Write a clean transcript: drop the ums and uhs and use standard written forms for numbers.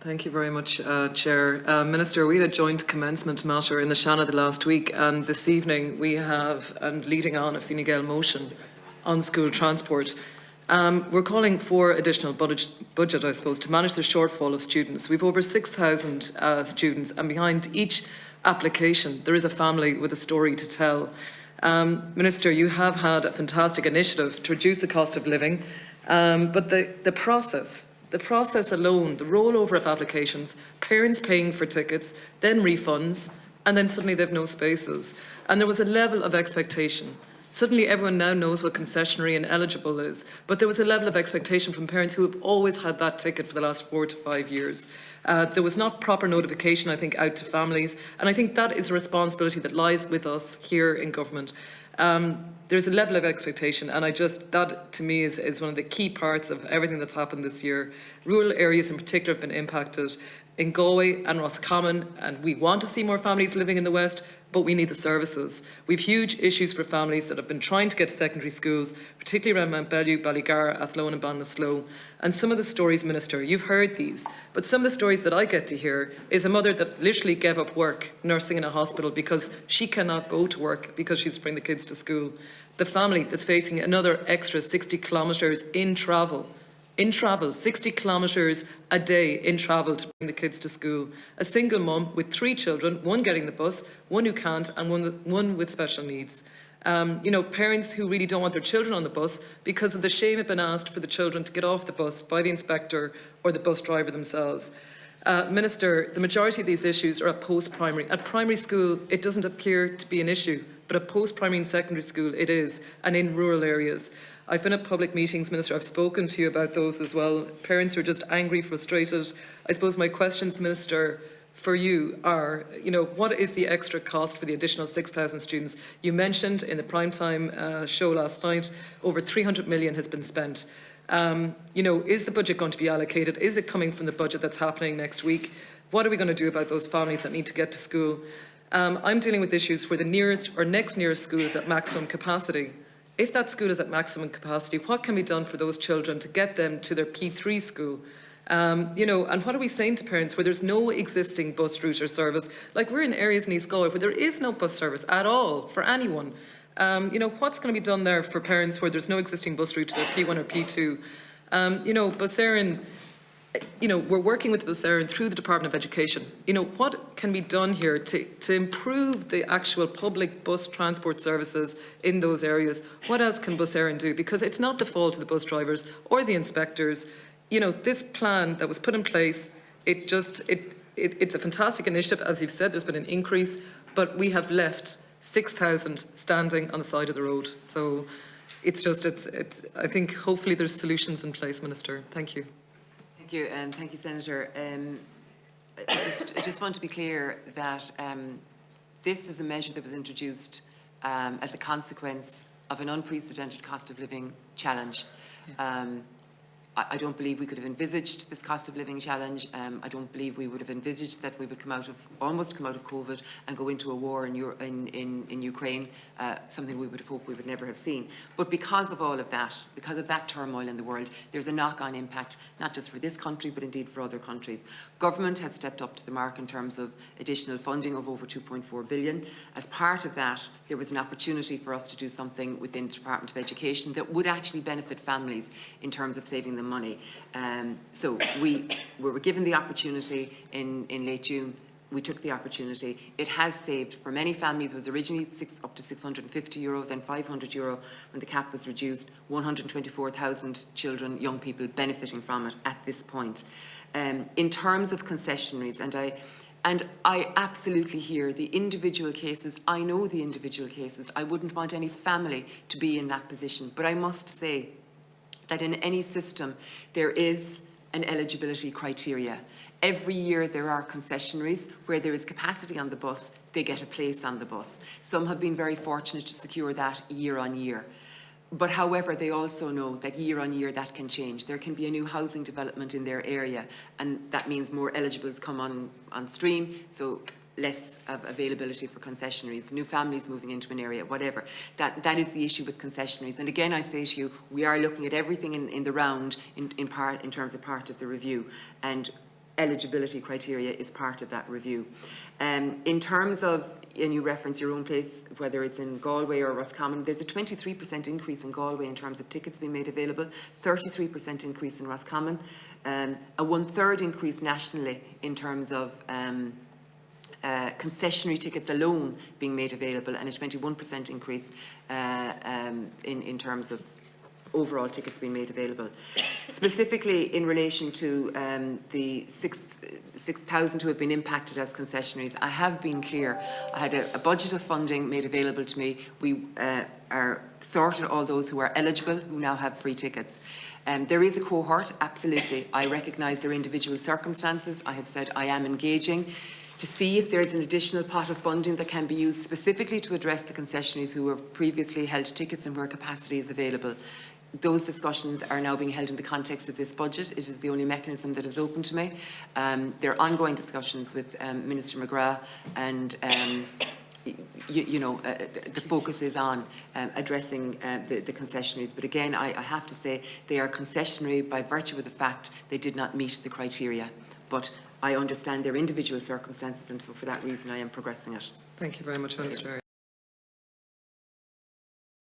Thank you very much, Chair. Minister, we had a joint commencement matter in the Shannon the last week, and this evening we have, and leading on, a Fine Gael motion on school transport. We're calling for additional budget, I suppose, to manage the shortfall of students. We've over 6,000 students, and behind each application there is a family with a story to tell. Minister, you have had a fantastic initiative to reduce the cost of living, but the process alone, the rollover of applications, parents paying for tickets, then refunds, and then suddenly they've no spaces. And there was a level of expectation. Suddenly everyone now knows what concessionary and eligible is, but there was a level of expectation from parents who have always had that ticket for the last 4 to 5 years. There was not proper notification, I think, out to families, and I think that is a responsibility that lies with us here in government. There's a level of expectation, and that to me is one of the key parts of everything that's happened this year. Rural areas in particular have been impacted. In Galway and Roscommon, and we want to see more families living in the West, but we need the services. We have huge issues for families that have been trying to get to secondary schools, particularly around Mount Bellew, Ballygar, Athlone and Ballinasloe. And some of the stories, Minister, you've heard these, but some of the stories that I get to hear is a mother that literally gave up work nursing in a hospital because she cannot go to work because she's bringing the kids to school. The family that's facing another extra 60 kilometres in travel, 60 kilometres a day in travel to bring the kids to school. A single mum with 3 children, one getting the bus, one who can't, and one with special needs. Parents who really don't want their children on the bus because of the shame of being asked for the children to get off the bus by the inspector or the bus driver themselves. Minister, the majority of these issues are at post-primary. At primary school, it doesn't appear to be an issue, but at post-primary and secondary school, it is, and in rural areas. I've been at public meetings, Minister, I've spoken to you about those as well. Parents are just angry, frustrated. I suppose my questions, Minister, for you are, what is the extra cost for the additional 6,000 students? You mentioned in the primetime show last night, over 300 million has been spent. Is the budget going to be allocated? Is it coming from the budget that's happening next week? What are we going to do about those families that need to get to school? I'm dealing with issues where the nearest or next nearest school is at maximum capacity. If that school is at maximum capacity, what can be done for those children to get them to their P3 school? And what are we saying to parents where there's no existing bus route or service? Like we're in areas in East Galway where there is no bus service at all for anyone. What's going to be done there for parents where there's no existing bus route to their P1 or P2? Bus Éireann, we're working with Bus Éireann through the Department of Education. What can be done here to improve the actual public bus transport services in those areas? What else can Bus Éireann do? Because it's not the fault of the bus drivers or the inspectors. This plan that was put in place, it's a fantastic initiative. As you've said, there's been an increase, but we have left 6,000 standing on the side of the road. So I think hopefully there's solutions in place, Minister. Thank you. Thank you, and thank you, Senator. I just want to be clear that this is a measure that was introduced as a consequence of an unprecedented cost of living challenge. Yeah. I don't believe we could have envisaged this cost of living challenge. I don't believe we would have envisaged that we would almost come out of COVID and go into a war in Ukraine, something we would have hoped we would never have seen. But because of all of that, because of that turmoil in the world, there's a knock-on impact, not just for this country, but indeed for other countries. Government had stepped up to the mark in terms of additional funding of over 2.4 billion. As part of that, there was an opportunity for us to do something within the Department of Education that would actually benefit families in terms of saving them money. So we were given the opportunity in late June. We took the opportunity. It has saved, for many families, it was originally up to €650, then €500 when the cap was reduced, 124,000 children, young people benefiting from it at this point. In terms of concessionaries, and I absolutely hear the individual cases. I know the individual cases. I wouldn't want any family to be in that position. But I must say that in any system, there is an eligibility criteria. Every year there are concessionaries where there is capacity on the bus, they get a place on the bus. Some have been very fortunate to secure that year on year. But however, they also know that year on year that can change. There can be a new housing development in their area, and that means more eligibles come on stream. So less of availability for concessionaries, new families moving into an area, whatever. That is the issue with concessionaries. And again, I say to you, we are looking at everything in the round in terms of part of the review, and eligibility criteria is part of that review. In terms of, and you reference your own place, whether it's in Galway or Roscommon, there's a 23% increase in Galway in terms of tickets being made available, 33% increase in Roscommon, a 1/3 increase nationally in terms of concessionary tickets alone being made available, and a 21% increase in terms of overall tickets being made available. Specifically in relation to the 6,000 who have been impacted as concessionaries, I have been clear. I had a budget of funding made available to me. We are sorted all those who are eligible, who now have free tickets. There is a cohort, absolutely. I recognise their individual circumstances. I have said I am engaging to see if there is an additional pot of funding that can be used specifically to address the concessionaries who were previously held tickets and where capacity is available. Those discussions are now being held in the context of this budget. It is the only mechanism that is open to me. There are ongoing discussions with Minister McGrath, and the focus is on addressing the concessionaries. But again, I have to say they are concessionary by virtue of the fact they did not meet the criteria. But I understand their individual circumstances, and so for that reason I am progressing it. Thank you very much, Minister.